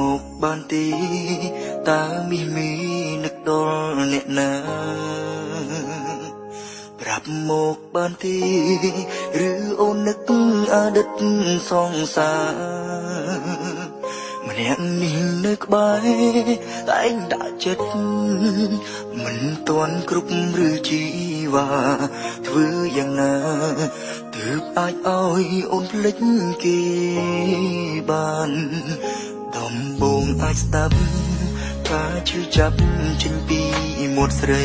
មកបានទេតើមីនឹកដល់អ្នកណាប្រាប់មកបានទេឬអូននឹកអតីតសង្សារម្នាក់នេះនៅក្បែរតែងដាក់ចិត្តមិនទាន់គ្រប់ឬជីវ៉ាធ្វើយ៉ាងណាទើបអាចឲ្យអូនភ្លេចគេបានដំបងអាចស្ដាប់ការឈឺចាប់ចេញពីមាត់ស្រី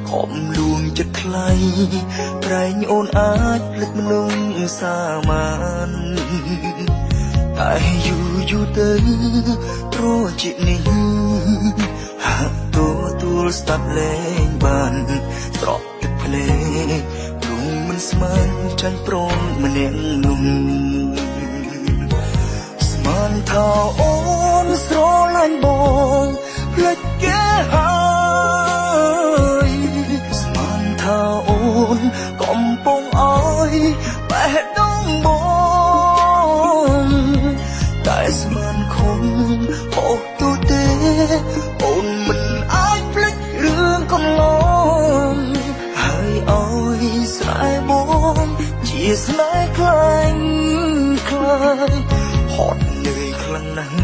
ខំលួងចិត្តថ្លៃប្រែងអូនអាចភ្លេចមនុស្សសាមានតែយូរទៅព្រោះជានេះហាក់ទទួលស្ដាប់លែងបានស្រក់ទឹកភ្នែកព្រមមិនស្មានចាញ់ព្រមម្នាក់នោះស្មានថាអូនស្រឡាញ់បងភ្លេចគេហើយស្មានថាអូនកំពុងឲ្យបេះដូងបងតែស្មានខំហូរទូទេអូនមិនអាចភ្លេចរឿងកន្លងហើយឲ្យស្រែបងជាស្នេហ៍ខ្លាញ់ខ្លាយហត់នឿយខ្លាំងណាស់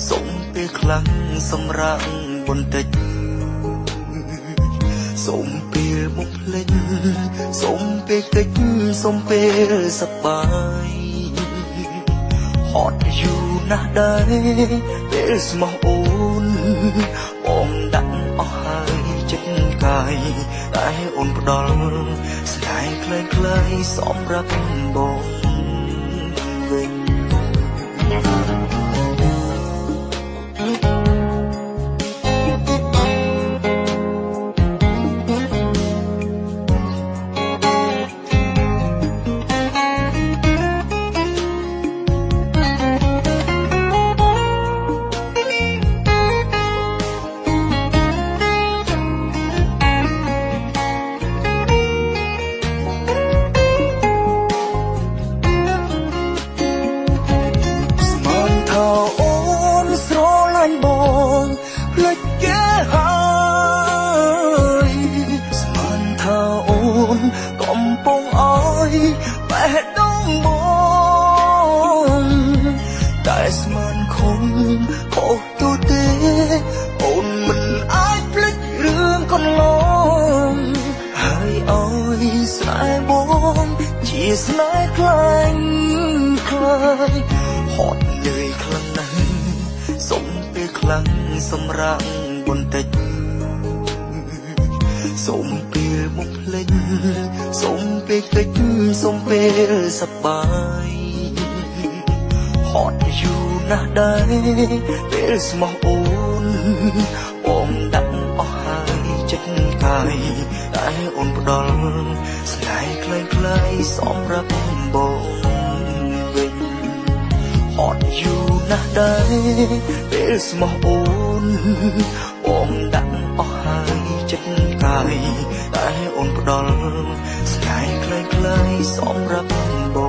សុំពេលខ្លាំងសម្រាប់បន្តិចសុំពេលមកភ្លេចសុំពេលកិច្ចសុំពេលសប្បាយហត់យូរណាស់ដែរពេលស្មោះអូនបងដាក់អស់ហើយចិត្តកាយតែអូនផ្ដល់ស្នេហ៍ខ្លីៗសម្រាប់បងវិញបងភ្លេចគេហើយស្មានថាអូនកំពុងឲ្យបេះដូងបងតែស្មានខំខុសទូទេអូនមិនអាចភ្លេចរឿងកន្លងហើយឲ្យស្រែបងជាស្នេហ៍ខ្លាញ់ខ្លាយហត់នឿយខ្លាំងណាស់សុំពេលខ្លាំងសម្រាប់បន្តិចសុំពេលមកភ្លេចសុំពេលកិច្ចសុំពេលសប្បាយហត់យូរណាស់ដែរពេលស្មោះអូនបងដាក់អស់ហើយចិត្តកាយតែអូនផ្ដល់ស្នេហ៍ខ្លីៗសម្រាប់បងវិញហត់យូរណាស់ដែរពេលស្មោះអូនបងដាក់អស់ហើយចិត្តកាយតែអូនផ្ដល់ស្នេហ៍ខ្លីៗសម្រាប់បង